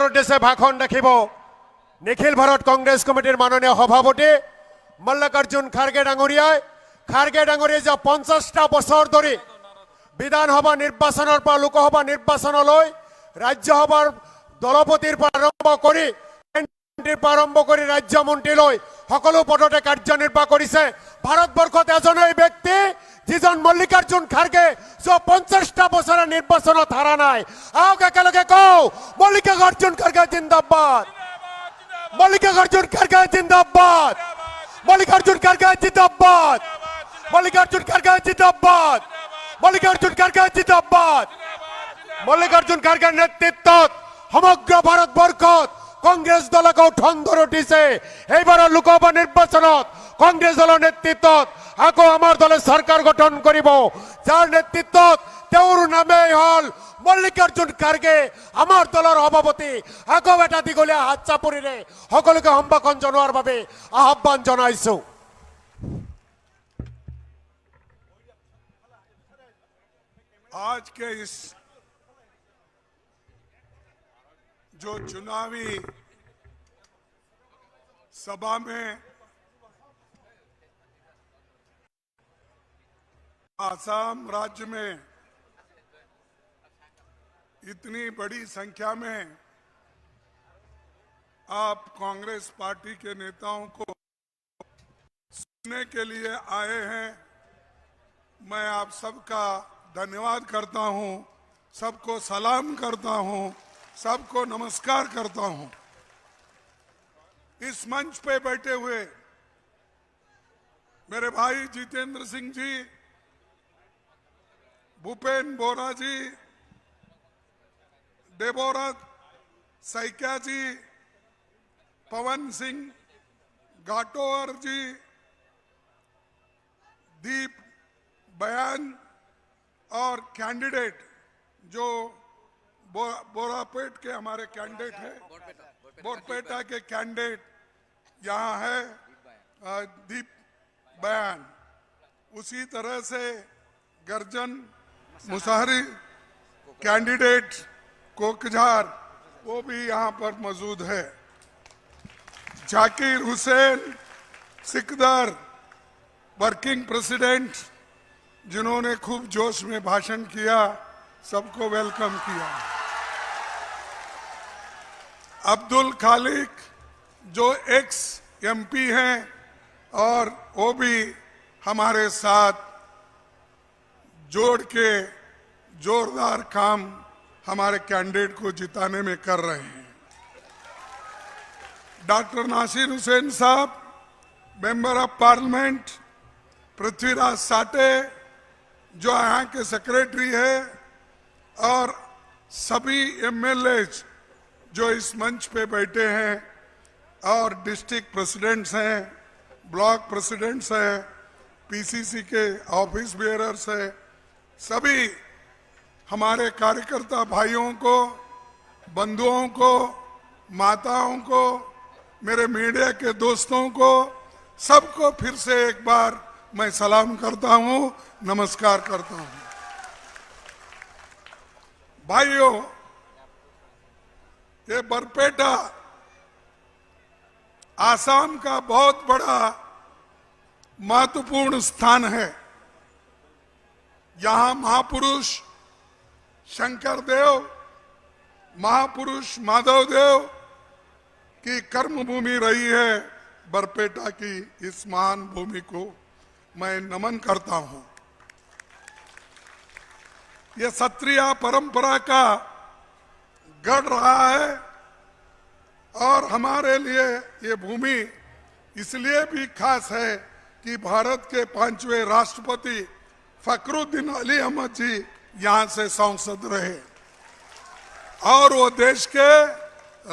উদ্দেশ্যে ভাষণ ৰাখিব নিখিল ভাৰত কংগ্ৰেছ কমিটিৰ মাননীয় সভাপতি মল্লিকাৰ্জুন খাৰ্গে ডাঙৰীয়াই যে 50টা বছৰ ধৰি বিধানসভা নিৰ্বাচনৰ পৰা লোকসভা নিৰ্বাচনলৈ ৰাজ্যসভাৰ দলপতিৰ পৰা আৰম্ভ কৰি ৰাজ্য মন্ত্ৰীলৈ সকলো পদতে কাৰ্যনিৰ্বাহ কৰিছে। ভাৰতবৰ্ষত এজনেই ব্যক্তি যিজন মল্লিকাৰ্জুন খাৰ্গে যে 50টা বছৰে নিৰ্বাচনত হাৰা নাই। আহক একেলগে কওঁ, মল্লিকাৰ্জুন খাৰ্গে জিন্দাবাদ, মল্লিকাৰ্জুন খাৰ্গে জিন্দাবাদ, মল্লিকাৰ্জুন খাৰ্গে জিন্দাবাদ, মল্লিকাৰ্জুন খাৰ্গে জিন্দাবাদ, মল্লিকাৰ্জুন খাৰ্গে জিন্দাবাদ। মল্লিকাৰ্জুন খাৰ্গেৰ নেতৃত্বত সমগ্ৰ ভাৰতবৰ্ষত কংগ্ৰেছ দলক ঠন ধৰি উঠিছে। এইবাৰৰ লোকসভা নিৰ্বাচনত কংগ্ৰেছ দলৰ নেতৃত্বত আকৌ আমাৰ দলে চৰকাৰ গঠন কৰিব, যাৰ নেতৃত্বত তেওঁৰ নামেই হ'ল মল্লিকাৰ্জুন খাৰ্গে। আমাৰ দলৰ সভাপতি আকৌ এটা দীঘলীয়া হাত চাপৰিৰে সকলোকে সম্ভাষণ জনোৱাৰ বাবে আহ্বান জনাইছো। आज के इस जो चुनावी सभा में आसाम राज्य में इतनी बड़ी संख्या में आप कांग्रेस पार्टी के नेताओं को सुनने के लिए आए हैं। मैं आप सबका धन्यवाद करता हूं, सबको सलाम करता हूं, सबको नमस्कार करता हूं। इस मंच पे बैठे हुए मेरे भाई जितेंद्र सिंह जी, भूपेन बोरा जी, डेबोरा सैकिया जी, पवन सिंह घाटोर जी, दीप बयान और कैंडिडेट जो बोरापेट के हमारे कैंडिडेट हैं, बोरपेटा के कैंडिडेट यहाँ है दीप बयान, उसी तरह से गर्जन मुसाहरी कैंडिडेट कोकजार वो भी यहाँ पर मौजूद है। जाकिर हुसैन सिकदर वर्किंग प्रेसिडेंट जिन्होंने खूब जोश में भाषण किया, सबको वेलकम किया। अब्दुल खालिक जो एक्स एमपी हैं और वो भी हमारे साथ जोड़ के जोरदार काम हमारे कैंडिडेट को जिताने में कर रहे हैं। डॉक्टर नासिर हुसैन साहब मेंबर ऑफ पार्लियामेंट, पृथ्वीराज साटे जो यहाँ के सेक्रेटरी है, और सभी एमएलए जो इस मंच पे बैठे हैं, और डिस्ट्रिक्ट प्रेसिडेंट्स हैं, ब्लॉक प्रेसिडेंट्स हैं, पीसीसी के ऑफिस बेयरर्स हैं, सभी हमारे कार्यकर्ता भाइयों को, बंधुओं को, माताओं को, मेरे मीडिया के दोस्तों को, सबको फिर से एक बार मैं सलाम करता हूं, नमस्कार करता हूं। भाइयों, ये बरपेटा आसाम का बहुत बड़ा महत्वपूर्ण स्थान है। यहां महापुरुष शंकर देव, महापुरुष माधव देव की कर्मभूमि रही है। बरपेटा की इस महान भूमि को मैं नमन करता हूं। यह क्षत्रिय परंपरा का गढ़ रहा है, और हमारे लिए ये भूमि इसलिए भी खास है कि भारत के 5वें राष्ट्रपति फखरुद्दीन अली अहमद जी यहां से सांसद रहे और वो देश के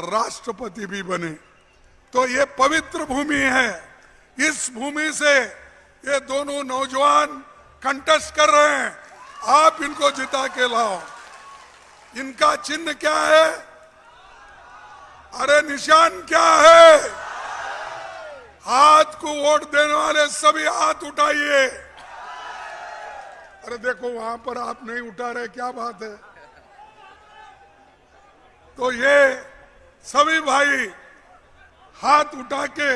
राष्ट्रपति भी बने। तो ये पवित्र भूमि है। इस भूमि से ये दोनों नौजवान कंटेस्ट कर रहे हैं। आप इनको जिता के लाओ। इनका चिन्ह क्या है? अरे निशान क्या है? हाथ को वोट देने वाले सभी हाथ उठाइए। अरे देखो वहां पर आप नहीं उठा रहे, क्या बात है? तो ये सभी भाई हाथ उठा के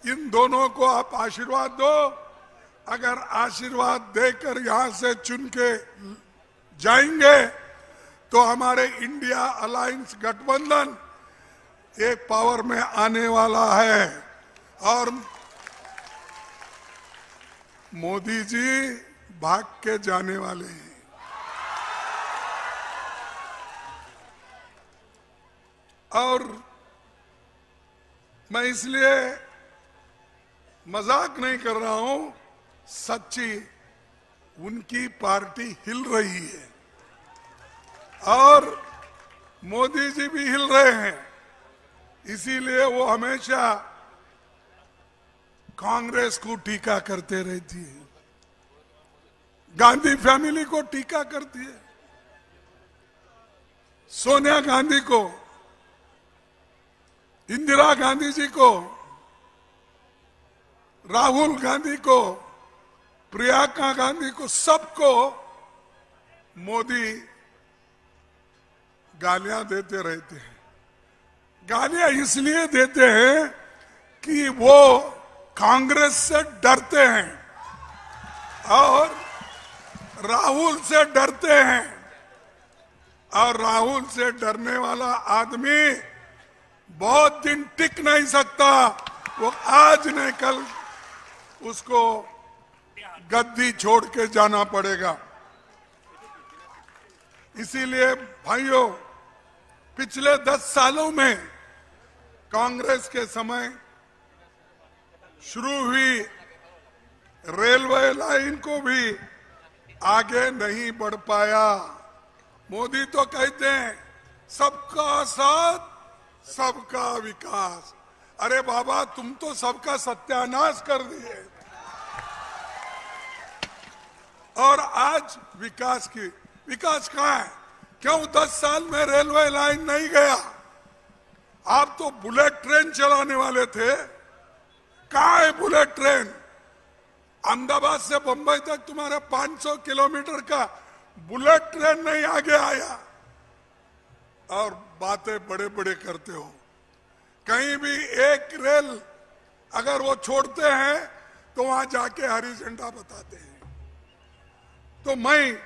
इन दोनों को आप आशीर्वाद दो। अगर आशीर्वाद देकर यहां से चुन के जाएंगे तो हमारे इंडिया अलायंस गठबंधन एक पावर में आने वाला है और मोदी जी भाग के जाने वाले हैं। और मैं इसलिए मजाक नहीं कर रहा हूं, सच्ची उनकी पार्टी हिल रही है और मोदी जी भी हिल रहे हैं। इसीलिए वो हमेशा कांग्रेस को टीका करते रहती है, गांधी फैमिली को टीका करती है, सोनिया गांधी को, इंदिरा गांधी जी को, राहुल गांधी को, प्रियंका गांधी को, सबको मोदी गालियां देते रहते हैं। गालियां इसलिए देते हैं कि वो कांग्रेस से डरते हैं और राहुल से डरते हैं और राहुल से डरने वाला आदमी बहुत दिन टिक नहीं सकता। वो आज नहीं कल उसको गद्दी छोड़ के जाना पड़ेगा। इसीलिए भाइयों, पिछले 10 सालों में कांग्रेस के समय शुरू हुई रेलवे लाइन को भी आगे नहीं बढ़ पाया। मोदी तो कहते हैं सबका साथ सबका विकास। अरे बाबा, तुम तो सबका सत्यानाश कर दिए और आज विकास कहाँ है? क्यों 10 साल में रेलवे लाइन नहीं गया? आप तो बुलेट ट्रेन चलाने वाले थे, कहाँ है बुलेट ट्रेन? अहमदाबाद से बंबई तक तुम्हारा 500 किलोमीटर का बुलेट ट्रेन नहीं आगे आया और बातें बड़े बड़े करते हो। कहीं भी एक रेल अगर वो छोड़ते हैं तो वहां जाके हरी झंडा बताते हैं। तो मैं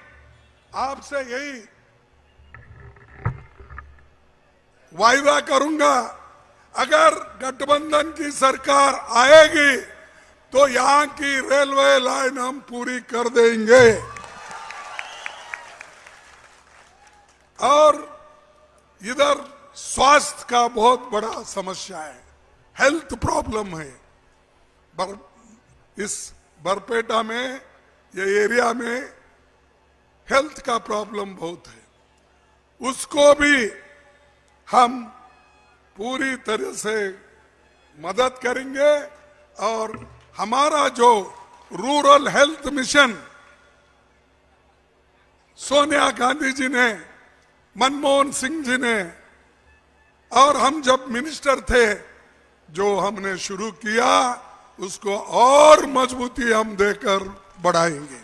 आपसे यही वायदा करूंगा, अगर गठबंधन की सरकार आएगी तो यहां की रेलवे लाइन हम पूरी कर देंगे। और इधर स्वास्थ्य का बहुत बड़ा समस्या है, हेल्थ प्रॉब्लम है। इस बरपेटा में, ये एरिया में हेल्थ का प्रॉब्लम बहुत है। उसको भी हम पूरी तरह से मदद करेंगे और हमारा जो rural health mission Sonia Gandhi ji ने, मनमोहन सिंह जी ने और हम जब मिनिस्टर थे जो हमने शुरू किया, उसको और मजबूती हम देकर बढ़ाएंगे।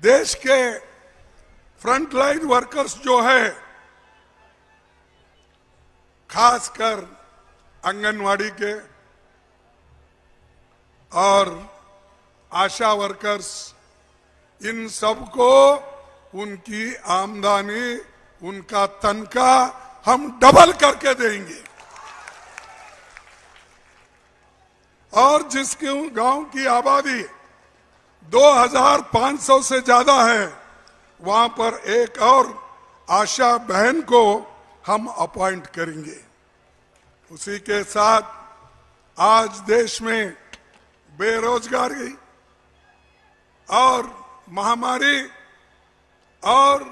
देश के फ्रंटलाइन वर्कर्स जो है, खासकर आंगनवाड़ी के और आशा वर्कर्स, इन सबको उनकी आमदनी, उनका तनख्वाह हम डबल करके देंगे। और जिसके गांव की आबादी 2500 से ज्यादा है, वहां पर एक और आशा बहन को हम अपॉइंट करेंगे। उसी के साथ आज देश में बेरोजगारी और महामारी और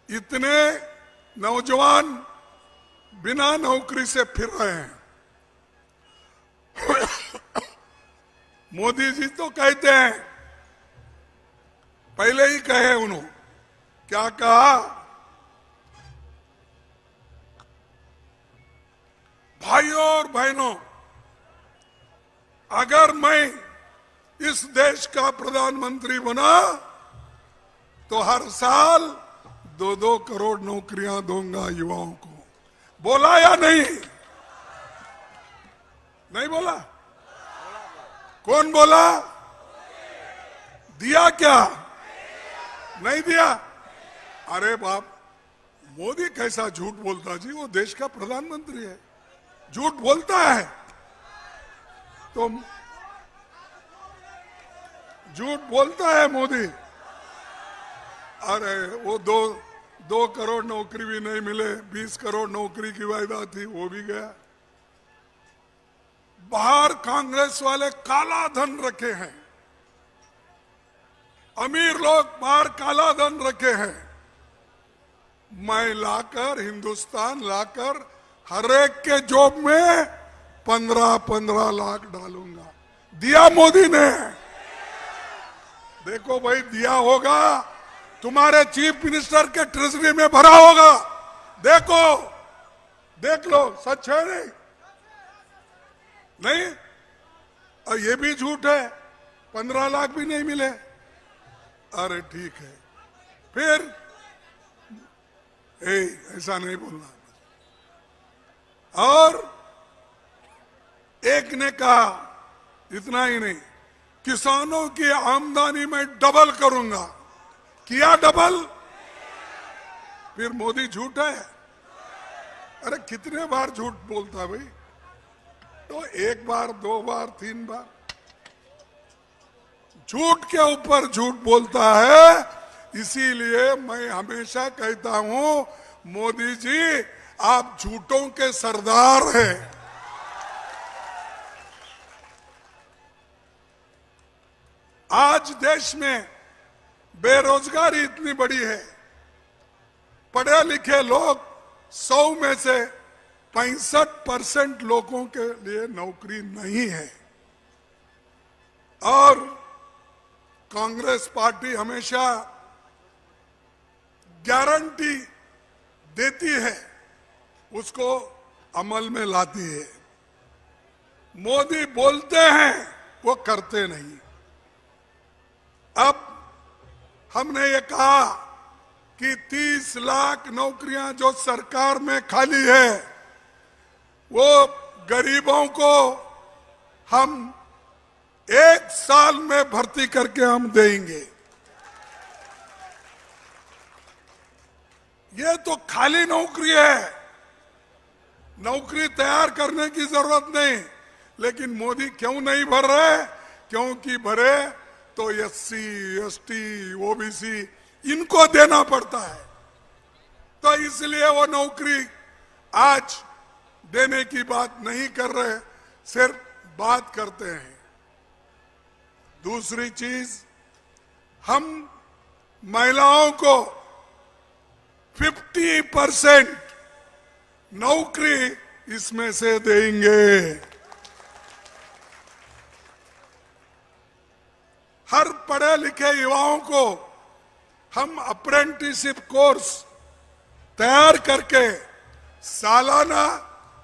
इतने नौजवान बिना नौकरी से फिर रहे हैं। मोदी जी तो कहते हैं, पहले ही कहे उन्होंने, क्या कहा? भाइयों और बहनों, अगर मैं इस देश का प्रधानमंत्री बना तो हर साल 2-2 करोड़ नौकरियां दूंगा युवाओं को। बोला या नहीं? नहीं बोला? कौन बोला? दिया क्या? नहीं दिया? अरे बाप, मोदी कैसा झूठ बोलता जी, वो देश का प्रधानमंत्री है, झूठ बोलता है तो झूठ बोलता है मोदी। अरे वो 2 करोड़ नौकरी भी नहीं मिले, 20 करोड़ नौकरी की वायदा थी, वो भी गया। बाहर कांग्रेस वाले काला धन रखे हैं, अमीर लोग बाहर काला धन रखे हैं। मैं लाकर, हिंदुस्तान लाकर हर एक के जॉब में 15-15 लाख डालूंगा। दिया मोदी ने? देखो भाई, दिया होगा, तुम्हारे चीफ मिनिस्टर के ट्रेजरी में भरा होगा, देखो, देख लो, सच है नहीं? नहीं? और ये भी झूठ है, 15 लाख भी नहीं मिले। अरे ठीक है, फिर ऐसा नहीं बोलना। और एक ने कहा, इतना ही नहीं, किसानों की आमदनी में डबल करूंगा। किया डबल? फिर मोदी झूठ है? अरे कितने बार झूठ बोलता है भाई? तो 1 बार, 2 बार, 3 बार झूठ के ऊपर झूठ बोलता है। इसीलिए मैं हमेशा कहता हूं, मोदी जी आप झूठों के सरदार हैं। आज देश में बेरोजगारी इतनी बड़ी है, पढ़े लिखे लोग 100 में से 65% लोगों के लिए नौकरी नहीं है। और कांग्रेस पार्टी हमेशा गारंटी देती है, उसको अमल में लाती है। मोदी बोलते हैं, वो करते नहीं। अब हमने ये कहा कि 30 लाख नौकरियां जो सरकार में खाली है, वो गरीबों को हम 1 साल में भर्ती करके हम देंगे। ये तो खाली नौकरी है, नौकरी तैयार करने की जरूरत नहीं। लेकिन मोदी क्यों नहीं भर रहे? क्योंकि भरे तो SC, ST, OBC इनको देना पड़ता है, तो इसलिए वो नौकरी आज देने की बात नहीं कर रहे, सिर्फ बात करते हैं। दूसरी चीज, हम महिलाओं को 50% नौकरी इसमें से देंगे। हर पढ़े लिखे युवाओं को हम अप्रेंटिसशिप कोर्स तैयार करके सालाना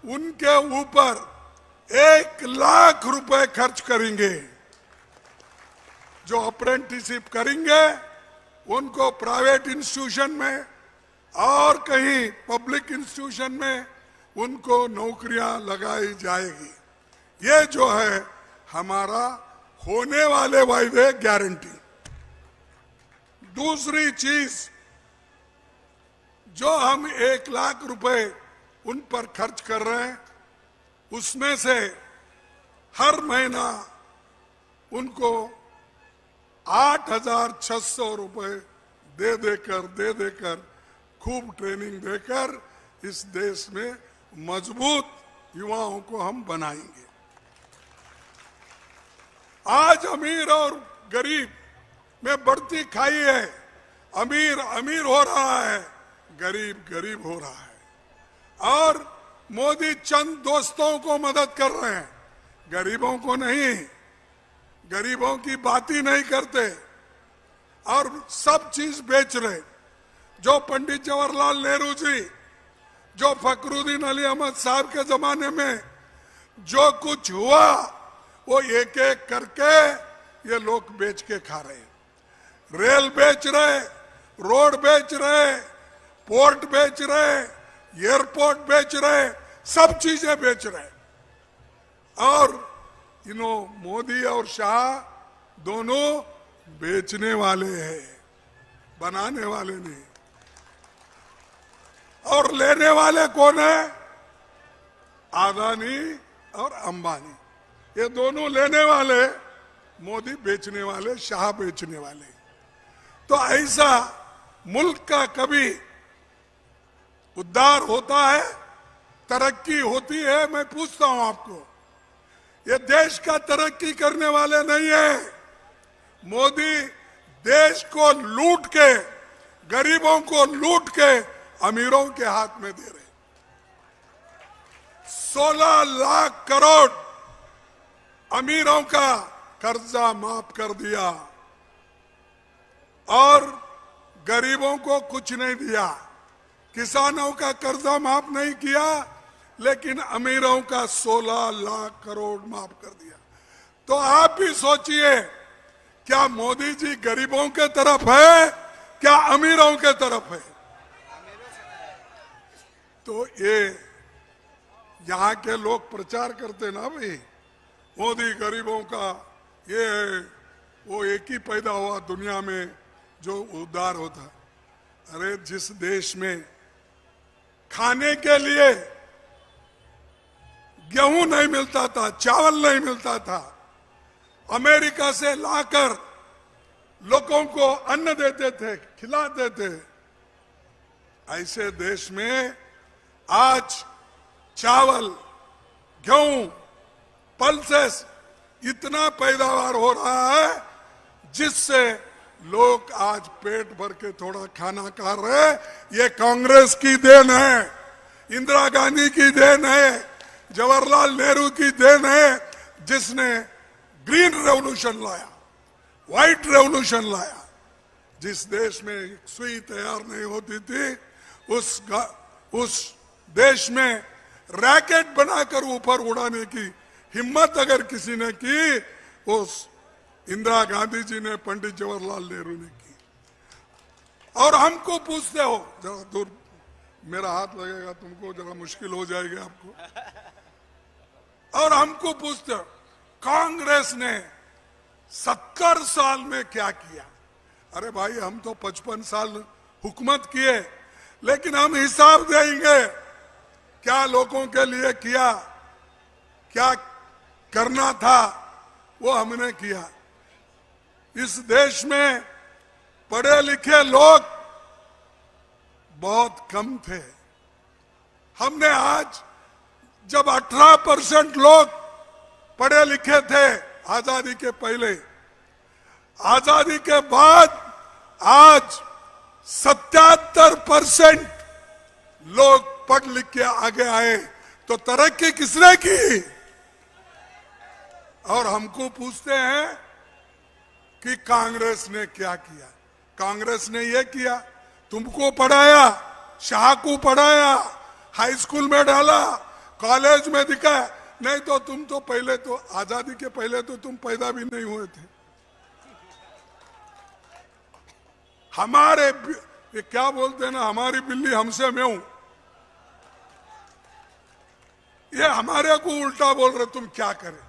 उनके ऊपर 1 लाख रुपए खर्च करेंगे। जो अप्रेंटिसशिप करेंगे उनको प्राइवेट इंस्टीट्यूशन में और कहीं पब्लिक इंस्टीट्यूशन में उनको नौकरियां लगाई जाएगी। ये जो है हमारा होने वाले वायदे गारंटी। दूसरी चीज, जो हम 1 लाख रुपए उन पर खर्च कर रहे हैं, उसमें से हर महीना उनको 8,600 रुपए दे देकर खूब ट्रेनिंग देकर इस देश में मजबूत युवाओं को हम बनाएंगे। आज अमीर और गरीब में बढ़ती खाई है। अमीर अमीर हो रहा है, गरीब गरीब हो रहा है। और मोदी चंद दोस्तों को मदद कर रहे हैं, गरीबों को नहीं। गरीबों की बात ही नहीं करते और सब चीज बेच रहे। जो पंडित जवाहरलाल नेहरू जी, जो फखरुद्दीन अली अहमद साहब के जमाने में जो कुछ हुआ, वो एक एक करके ये लोग बेच के खा रहे हैं। रेल बेच रहे, रोड बेच रहे, पोर्ट बेच रहे, एयरपोर्ट बेच रहे, सब चीजें बेच रहे। और मोदी और शाह दोनों बेचने वाले हैं, बनाने वाले नहीं। और लेने वाले कौन है? अदानी और अंबानी, ये दोनों लेने वाले, मोदी बेचने वाले, शाह बेचने वाले। तो ऐसा मुल्क का कभी उद्धार होता है, तरक्की होती है? मैं पूछता हूं आपको, ये देश का तरक्की करने वाले नहीं है। मोदी देश को लूट के, गरीबों को लूट के अमीरों के हाथ में दे रहे। 16 लाख करोड़ अमीरों का कर्जा माफ कर दिया और गरीबों को कुछ नहीं दिया। किसानों का कर्जा माफ नहीं किया, लेकिन अमीरों का 16 लाख करोड़ माफ कर दिया। तो आप भी सोचिए, क्या मोदी जी गरीबों के तरफ है, क्या अमीरों के तरफ है? तो ये यहां के लोग प्रचार करते ना भाई, मोदी गरीबों का ये है, वो एक ही पैदा हुआ दुनिया में जो उद्धार होता। अरे जिस देश में खाने के लिए गेहूं नहीं मिलता था, चावल नहीं मिलता था, अमेरिका से लाकर लोगों को अन्न देते थे, खिलाते थे, ऐसे देश में आज चावल, गेहूं, पल्सेस इतना पैदावार हो रहा है जिससे लोग आज पेट भर के थोड़ा खाना खा रहे। ये कांग्रेस की देन है, इंदिरा गांधी की देन है, जवाहरलाल नेहरू की देन है, जिसने ग्रीन रेवोल्यूशन लाया, व्हाइट रेवोल्यूशन लाया। जिस देश में सुई तैयार नहीं होती थी, उस देश में रैकेट बनाकर ऊपर उड़ाने की हिम्मत अगर किसी ने की, उस इंदिरा गांधी जी ने, पंडित जवाहरलाल नेहरू ने की। और हमको पूछते हो, जरा दूर मेरा हाथ लगेगा तुमको, जरा मुश्किल हो जाएगी आपको। और हमको पूछते हो कांग्रेस ने 70 साल में क्या किया? अरे भाई, हम तो 55 साल हुकूमत किए, लेकिन हम हिसाब देंगे क्या लोगों के लिए किया, क्या करना था वो हमने किया। इस देश में पढ़े लिखे लोग बहुत कम थे। हमने आज जब 18% लोग पढ़े लिखे थे आजादी के पहले, आजादी के बाद आज 77% लोग पढ़ लिख के आगे आए। तो तरक्की किसने की? और हमको पूछते हैं कि कांग्रेस ने क्या किया। कांग्रेस ने ये किया, तुमको पढ़ाया, शाह को पढ़ाया, हाई स्कूल में डाला, कॉलेज में दिखाया। नहीं तो तुम तो पहले तो आजादी के पहले तो तुम पैदा भी नहीं हुए थे। हमारे ये क्या बोलते हैं ना, हमारी बिल्ली हमसे मैं हूं, ये हमारे को उल्टा बोल रहे, तुम क्या करें?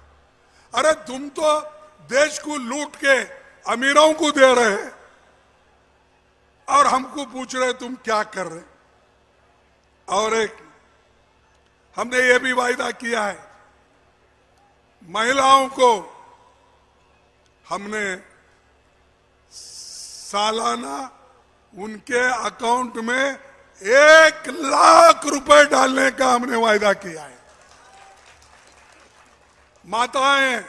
अरे तुम तो देश को लूट के अमीरों को दे रहे और हमको पूछ रहे तुम क्या कर रहे। और एक हमने ये भी वायदा किया है, महिलाओं को हमने सालाना उनके अकाउंट में 1 लाख रुपए डालने का हमने वायदा किया है। माताएं,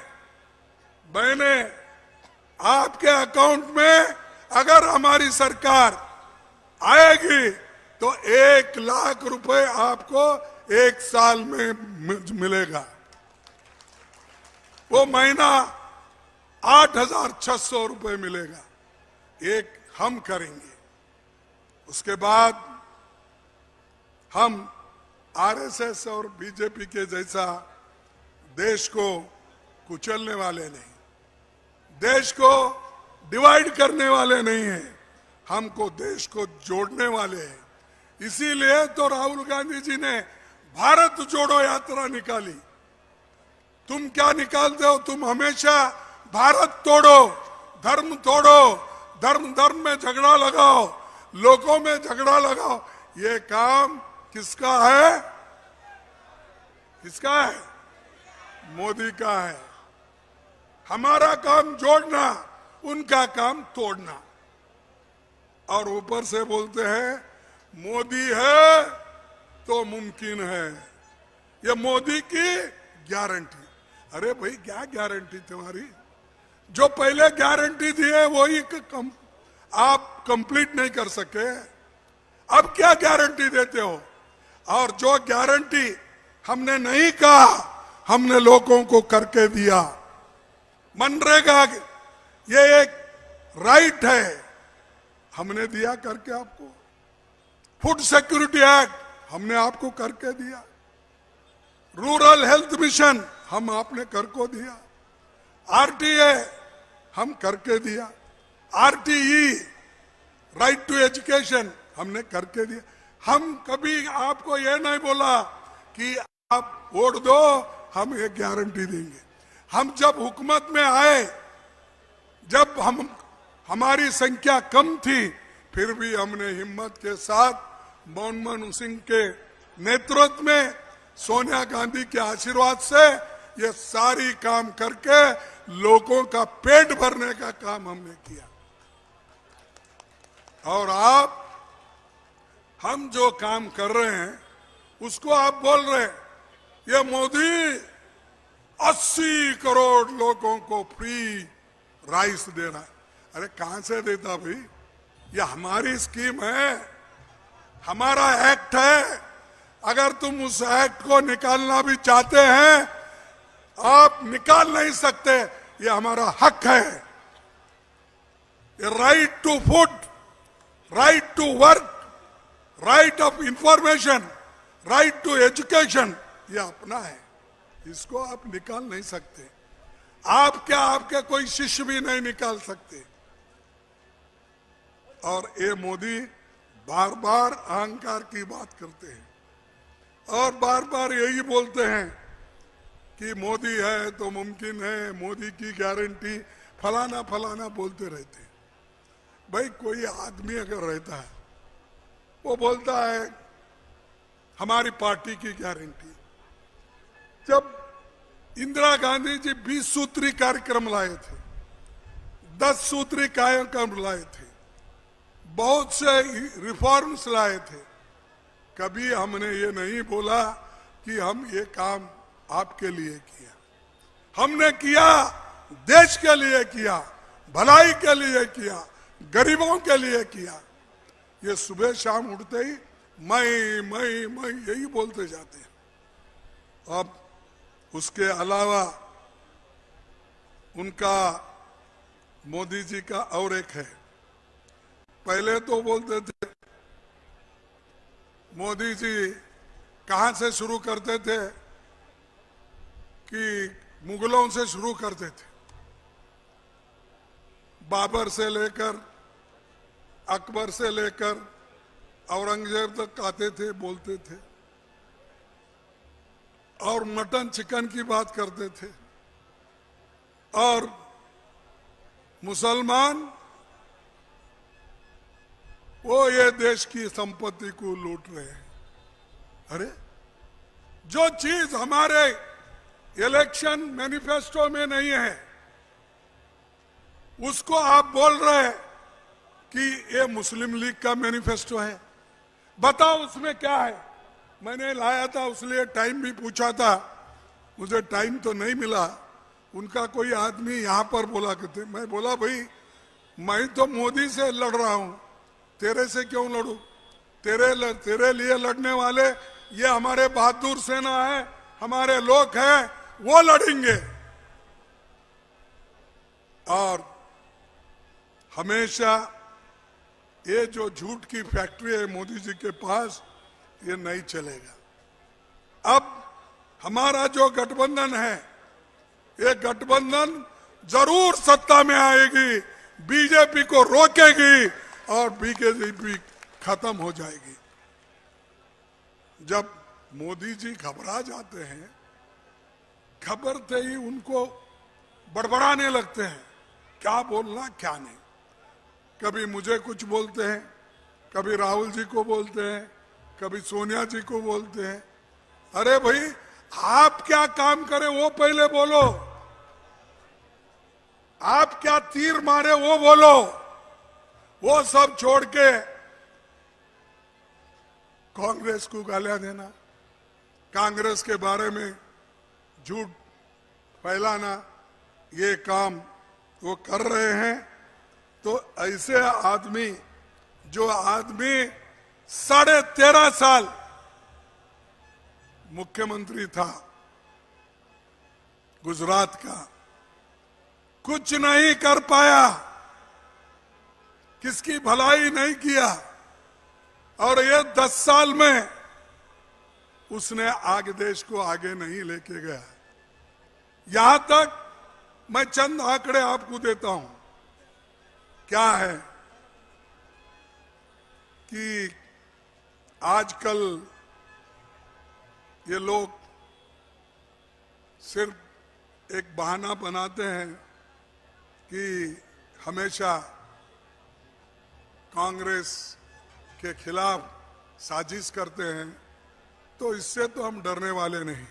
बहनें, आपके अकाउंट में अगर हमारी सरकार आएगी तो 1 लाख रुपए आपको 1 साल में मिलेगा। वो महीना 8,600 रुपए मिलेगा। एक हम करेंगे, उसके बाद हम आरएसएस और बीजेपी के जैसा देश को कुचलने वाले नहीं, देश को डिवाइड करने वाले नहीं हैं। हमको देश को जोड़ने वाले हैं। इसीलिए तो राहुल गांधी जी ने भारत जोड़ो यात्रा निकाली। तुम क्या निकालते हो? तुम हमेशा भारत तोड़ो, धर्म तोड़ो, धर्म धर्म में झगड़ा लगाओ, लोगों में झगड़ा लगाओ। ये काम किसका है? किसका है? मोदी का है। हमारा काम जोड़ना, उनका काम तोड़ना। और ऊपर से बोलते हैं मोदी है तो मुमकिन है, ये मोदी की गारंटी। अरे भाई क्या गारंटी तुम्हारी? जो पहले गारंटी दी है वही आप कंप्लीट नहीं कर सके, अब क्या गारंटी देते हो? और जो गारंटी हमने नहीं कहा, हमने लोगों को करके दिया। मनरेगा ये एक राइट है, हमने दिया करके आपको। फूड सिक्योरिटी एक्ट हमने आपको करके दिया। रूरल हेल्थ मिशन हम आपने करको दिया। आरटीए हम करके दिया। आरटीई राइट टू एजुकेशन हमने करके दिया। हम कभी आपको ये नहीं बोला कि आप वोट दो, हम ये गारंटी देंगे। हम जब हुकूमत में आए, जब हमारी संख्या कम थी, फिर भी हमने हिम्मत के साथ मनमोहन सिंह के नेतृत्व में, सोनिया गांधी के आशीर्वाद से ये सारी काम करके लोगों का पेट भरने का काम हमने किया। और आप, हम जो काम कर रहे हैं उसको आप बोल रहे हैं ये मोदी 80 करोड़ लोगों को फ्री राइस दे रहा है। अरे कहां से देता भाई? ये हमारी स्कीम है, हमारा एक्ट है। अगर तुम उस एक्ट को निकालना भी चाहते हैं, आप निकाल नहीं सकते। ये हमारा हक है। ये right to food, right to work, right of information, right to education, ये अपना है। इसको आप निकाल नहीं सकते। आप क्या, आपके कोई शिष्य भी नहीं निकाल सकते। और ये मोदी बार बार अहंकार की बात करते हैं और बार बार यही बोलते हैं कि मोदी है तो मुमकिन है, मोदी की गारंटी, फलाना फलाना बोलते रहते हैं। भाई कोई आदमी अगर रहता है, वो बोलता है हमारी पार्टी की गारंटी। जब इंदिरा गांधी जी 20 सूत्री कार्यक्रम लाए थे, 10 सूत्री कार्यक्रम लाए थे, बहुत से रिफॉर्म्स लाए थे, कभी हमने ये नहीं बोला कि हम ये काम आपके लिए किया। हमने किया, देश के लिए किया, भलाई के लिए किया, गरीबों के लिए किया। ये सुबह शाम उठते ही मैं यही बोलते जाते हैं। अब उसके अलावा उनका, मोदी जी का और एक है। पहले तो बोलते थे, मोदी जी कहां से शुरू करते थे कि मुगलों से शुरू करते थे। बाबर से लेकर, अकबर से लेकर औरंगजेब तक आते थे, बोलते थे, और मटन चिकन की बात करते थे। और मुसलमान वो ये देश की संपत्ति को लूट रहे हैं। अरे जो चीज हमारे इलेक्शन मैनिफेस्टो में नहीं है, उसको आप बोल रहे हैं कि ये मुस्लिम लीग का मैनिफेस्टो है। बताओ उसमें क्या है? मैंने लाया था, उसलिए टाइम भी पूछा था, मुझे टाइम तो नहीं मिला। उनका कोई आदमी यहाँ पर बोला करते, मैं बोला भाई मैं तो मोदी से लड़ रहा हूं, तेरे से क्यों लड़ूं? तेरे लिए लड़ने वाले ये हमारे बहादुर सेना है, हमारे लोग हैं, वो लड़ेंगे। और हमेशा ये जो झूठ की फैक्ट्री है मोदी जी के पास, ये नहीं चलेगा। अब हमारा जो गठबंधन है, ये गठबंधन जरूर सत्ता में आएगी, बीजेपी को रोकेगी और बीजेपी खत्म हो जाएगी। जब मोदी जी घबरा जाते हैं, घबरते ही उनको बड़बड़ाने लगते हैं, क्या बोलना क्या नहीं। कभी मुझे कुछ बोलते हैं, कभी राहुल जी को बोलते हैं, कभी सोनिया जी को बोलते हैं। अरे भाई, आप क्या काम करें वो पहले बोलो, आप क्या तीर मारे वो बोलो। वो सब छोड़ के कांग्रेस को गालियां देना, कांग्रेस के बारे में झूठ फैलाना, ये काम वो कर रहे हैं। तो ऐसे आदमी, जो आदमी 13.5 साल मुख्यमंत्री था गुजरात का, कुछ नहीं कर पाया, किसकी भलाई नहीं किया, और ये 10 साल में उसने आगे देश को आगे नहीं लेके गया। यहां तक मैं चंद आंकड़े आपको देता हूं। क्या है कि आजकल ये लोग सिर्फ एक बहाना बनाते हैं कि हमेशा कांग्रेस के खिलाफ साजिश करते हैं, तो इससे तो हम डरने वाले नहीं।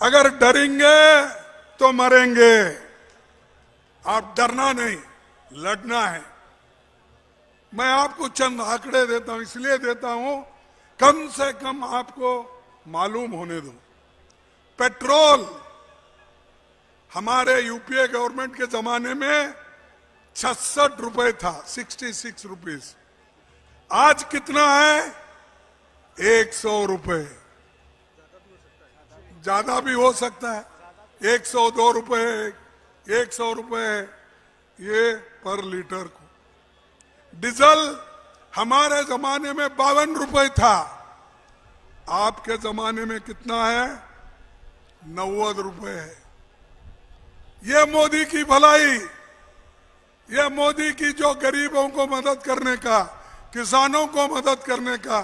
अगर डरेंगे तो मरेंगे। आप डरना नहीं, लड़ना है। मैं आपको चंद आंकड़े देता हूं, इसलिए देता हूं कम से कम आपको मालूम होने दो। पेट्रोल हमारे यूपीए गवर्नमेंट के जमाने में 66 रुपए था, 66 रुपीज। आज कितना है? 100 रुपए। ज्यादा भी हो सकता है, 102 रुपए, 100 रुपए ये पर लीटर को। डीजल हमारे जमाने में 52 रुपए था, आपके जमाने में कितना है? 90 रुपए है। ये मोदी की भलाई, ये मोदी की जो गरीबों को मदद करने का, किसानों को मदद करने का,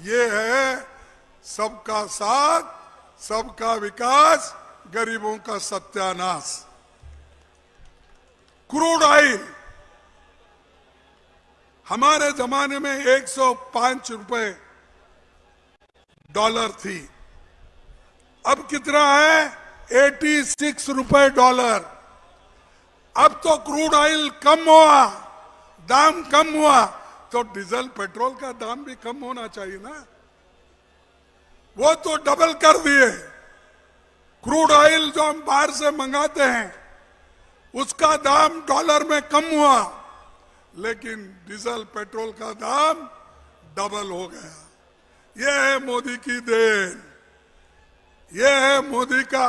ये है सबका साथ, सबका विकास, गरीबों का सत्यानाश। क्रूड ऑयल हमारे जमाने में 105 रुपए डॉलर थी, अब कितना है? 86 रुपए डॉलर। अब तो क्रूड ऑयल कम हुआ, दाम कम हुआ, तो डीजल पेट्रोल का दाम भी कम होना चाहिए ना। वो तो डबल कर दिए। क्रूड ऑयल जो हम बाहर से मंगाते हैं उसका दाम डॉलर में कम हुआ, लेकिन डीजल पेट्रोल का दाम डबल हो गया। यह है मोदी की देन, यह है मोदी का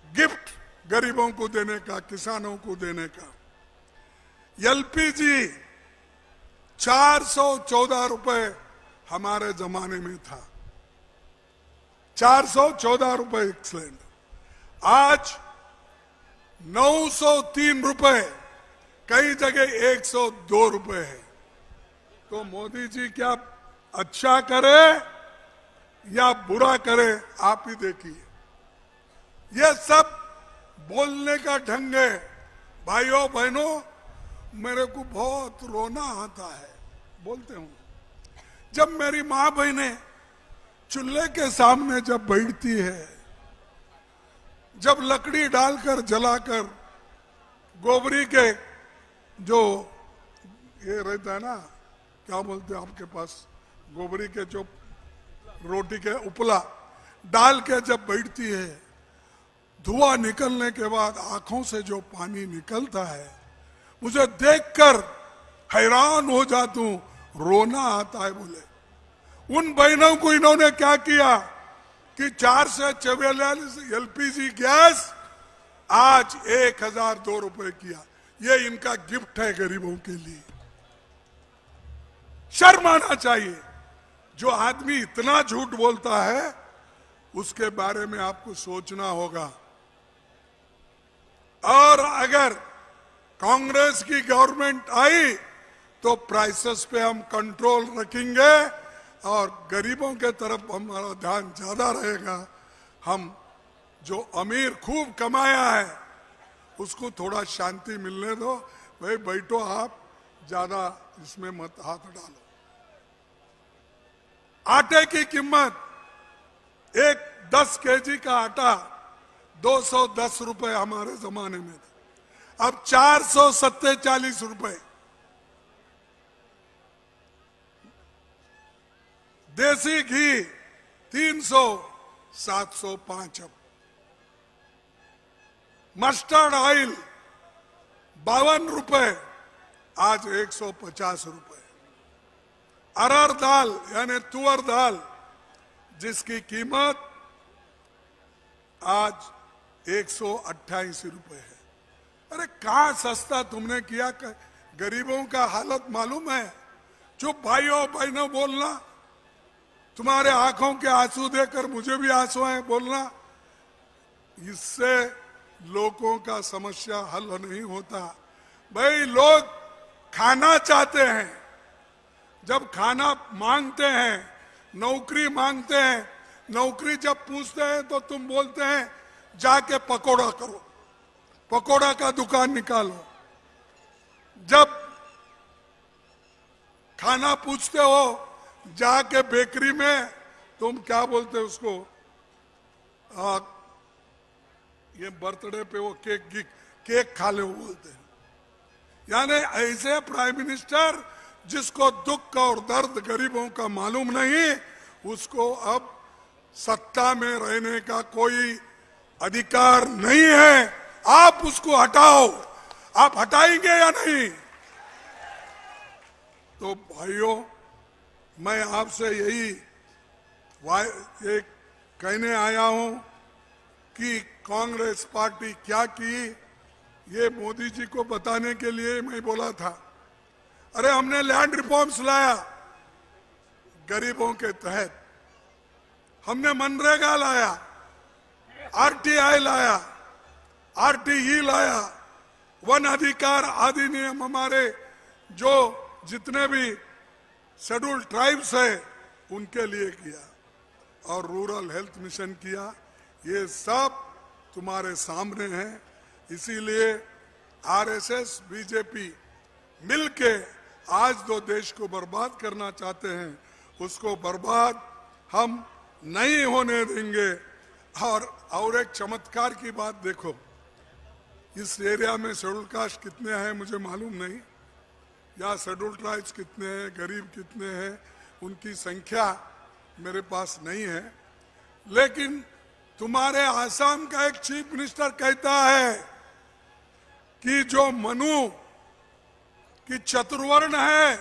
गिफ्ट गरीबों को देने का, किसानों को देने का। एलपीजी 414 रुपए हमारे जमाने में था, 414 रुपए एक सिलेंडर। आज 903 रुपए, कई जगह 102 रुपए है। तो मोदी जी क्या अच्छा करे या बुरा करे, आप ही देखिए। ये सब बोलने का ढंग है। भाइयों बहनों, मेरे को बहुत रोना आता है, बोलते हूं, जब मेरी मां बहनें चूल्हे के सामने जब बैठती है, जब लकड़ी डालकर जलाकर गोबरी के जो ये रहता है ना, क्या बोलते हैं आपके पास, गोबरी के जो रोटी के उपला डाल के जब बैठती है, धुआं निकलने के बाद आंखों से जो पानी निकलता है, मुझे देखकर हैरान हो जाता हूं, रोना आता है। बोले उन बहनों को इन्होंने क्या किया कि 4 से 44 एलपीजी गैस आज 1002 रुपए किया। ये इनका गिफ्ट है गरीबों के लिए। शर्म आना चाहिए। जो आदमी इतना झूठ बोलता है उसके बारे में आपको सोचना होगा। और अगर कांग्रेस की गवर्नमेंट आई तो प्राइसेस पे हम कंट्रोल रखेंगे, और गरीबों के तरफ हमारा ध्यान ज्यादा रहेगा। हम जो अमीर खूब कमाया है उसको थोड़ा शांति मिलने दो। भाई बैठो, आप ज्यादा इसमें मत हाथ डालो। आटे की कीमत एक 10 केजी का आटा 210 रुपए हमारे जमाने में था, अब 447 रुपए। देसी घी 300, 705 अब। मस्टर्ड ऑयल 52 रुपए, आज 150 रुपए। अरहर दाल यानी तुअर दाल जिसकी कीमत आज 128 रुपए है। अरे कहां सस्ता तुमने किया? गरीबों का हालत मालूम है? चुप भाइयों बहनों बोलना, तुम्हारे आंखों के आंसू देकर मुझे भी आंसू आए बोलना। इससे लोगों का समस्या हल नहीं होता। भाई लोग खाना चाहते हैं, जब खाना मांगते हैं, नौकरी मांगते हैं, नौकरी जब पूछते हैं तो तुम बोलते हैं जाके पकोड़ा करो, पकोड़ा का दुकान निकालो। जब खाना पूछते हो जाके बेकरी में, तुम क्या बोलते हो उसको, ये बर्थडे पे वो केक खा ले बोलते हैं। यानी ऐसे प्राइम मिनिस्टर जिसको दुख और दर्द गरीबों का मालूम नहीं, उसको अब सत्ता में रहने का कोई अधिकार नहीं है। आप उसको हटाओ। आप हटाएंगे या नहीं? तो भाइयों, मैं आपसे यही एक कहने आया हूं कि कांग्रेस पार्टी क्या की, ये मोदी जी को बताने के लिए मैं बोला था। अरे हमने लैंड रिफॉर्म्स लाया गरीबों के तहत, हमने मनरेगा लाया, आरटीआई लाया, आरटीई लाया, वन अधिकार अधिनियम हमारे जो जितने भी शेड्यूल्ड ट्राइब्स है उनके लिए किया, और रूरल हेल्थ मिशन किया। ये सब तुम्हारे सामने है। इसीलिए आरएसएस बीजेपी मिलके आज जो देश को बर्बाद करना चाहते हैं उसको बर्बाद हम नहीं होने देंगे। और एक चमत्कार की बात देखो, इस एरिया में शेड्यूल कास्ट कितने हैं मुझे मालूम नहीं, या शेड्यूल ट्राइब्स कितने हैं, गरीब कितने हैं, उनकी संख्या मेरे पास नहीं है। लेकिन तुम्हारे आसाम का एक चीफ मिनिस्टर कहता है कि जो मनु की चतुर्वर्ण है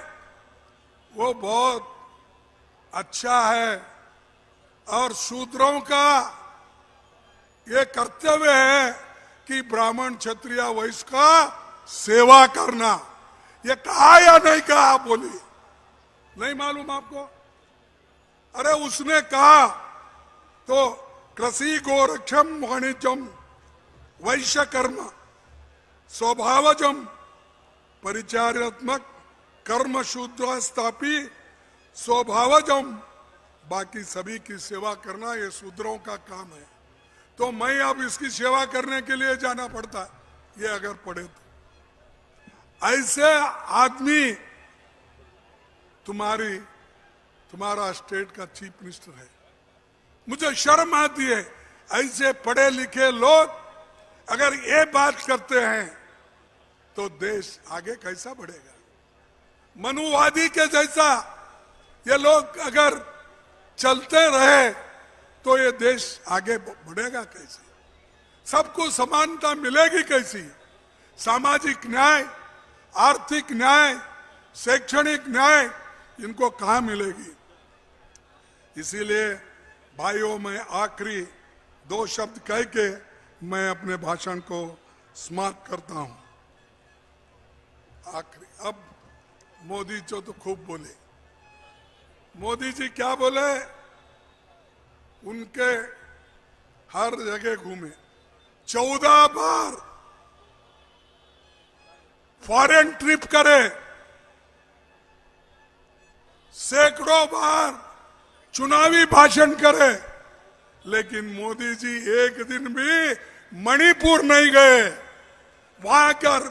वो बहुत अच्छा है, और शूद्रों का ये कर्तव्य है कि ब्राह्मण क्षत्रिय वैश्य का सेवा करना। ये कहा या नहीं कहा? आप बोलिए, नहीं मालूम आपको? अरे उसने कहा तो कृषि गोरक्षम वाणिज्यम वैश्य कर्म स्वभावजम परिचार्यात्मक कर्म शूद्र स्थापी स्वभावजम, बाकी सभी की सेवा करना ये शूद्रों का काम है। तो मैं अब इसकी सेवा करने के लिए जाना पड़ता है, ये अगर पढ़े तो। ऐसे आदमी तुम्हारा स्टेट का चीफ मिनिस्टर है। मुझे शर्म आती है, ऐसे पढ़े लिखे लोग अगर ये बात करते हैं तो देश आगे कैसा बढ़ेगा? मनुवादी के जैसा ये लोग अगर चलते रहे तो ये देश आगे बढ़ेगा कैसे? सबको समानता मिलेगी कैसी? सामाजिक न्याय, आर्थिक न्याय, शैक्षणिक न्याय, इनको कहां मिलेगी? इसीलिए भाइयों, मैं आखिरी 2 शब्द कह के मैं अपने भाषण को समाप्त करता हूं। आखिरी, अब मोदी जो तो खूब बोले। मोदी जी क्या बोले? उनके हर जगह घूमे, 14 बार फॉरेन ट्रिप करे, सैकड़ों बार चुनावी भाषण करे, लेकिन मोदी जी एक दिन भी मणिपुर नहीं गए। वहां कर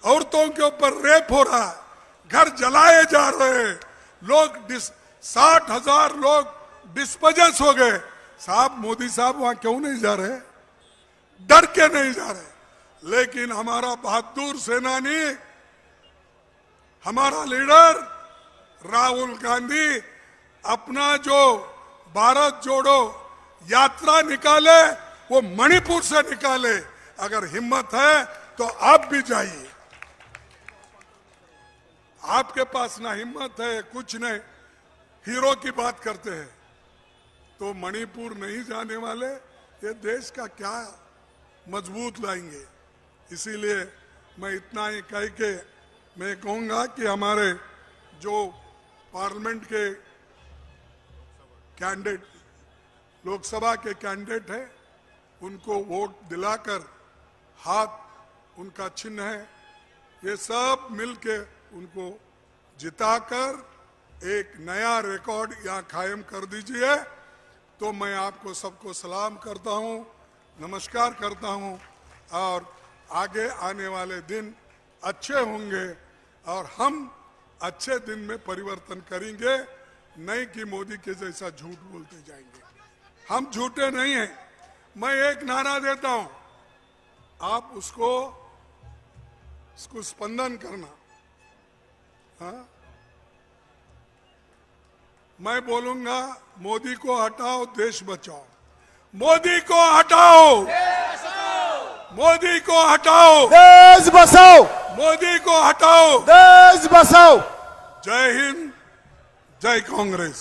औरतों के ऊपर रेप हो रहा है, घर जलाए जा रहे हैं, लोग 60,000 लोग डिस्पोजेस हो गए। साहब, मोदी साहब वहां क्यों नहीं जा रहे? डर के नहीं जा रहे। लेकिन हमारा बहादुर सेनानी, हमारा लीडर राहुल गांधी अपना जो भारत जोड़ो यात्रा निकाले, वो मणिपुर से निकाले। अगर हिम्मत है तो आप भी जाइए। आपके पास ना हिम्मत है, कुछ नहीं, हीरो की बात करते हैं, तो मणिपुर नहीं जाने वाले ये देश का क्या मजबूत लाएंगे। इसीलिए मैं इतना ही कह के मैं कहूंगा कि हमारे जो पार्लियामेंट के कैंडिडेट, लोकसभा के कैंडिडेट हैं, उनको वोट दिलाकर, हाथ उनका चिन्ह है, ये सब मिलके उनको जिताकर एक नया रिकॉर्ड यहाँ कायम कर दीजिए। तो मैं आपको सबको सलाम करता हूँ, नमस्कार करता हूँ, और आगे आने वाले दिन अच्छे होंगे और हम अच्छे दिन में परिवर्तन करेंगे, नहीं कि मोदी के जैसा झूठ बोलते जाएंगे। हम झूठे नहीं हैं। मैं एक नारा देता हूं, आप उसको स्पंदन करना। हाँ? मैं बोलूंगा, मोदी को हटाओ, देश बचाओ। मोदी को हटाओ, मोदी को हटाओ, देश बचाओ, मोदी को हटाओ, देश बचाओ। जय हिंद, जय कांग्रेस।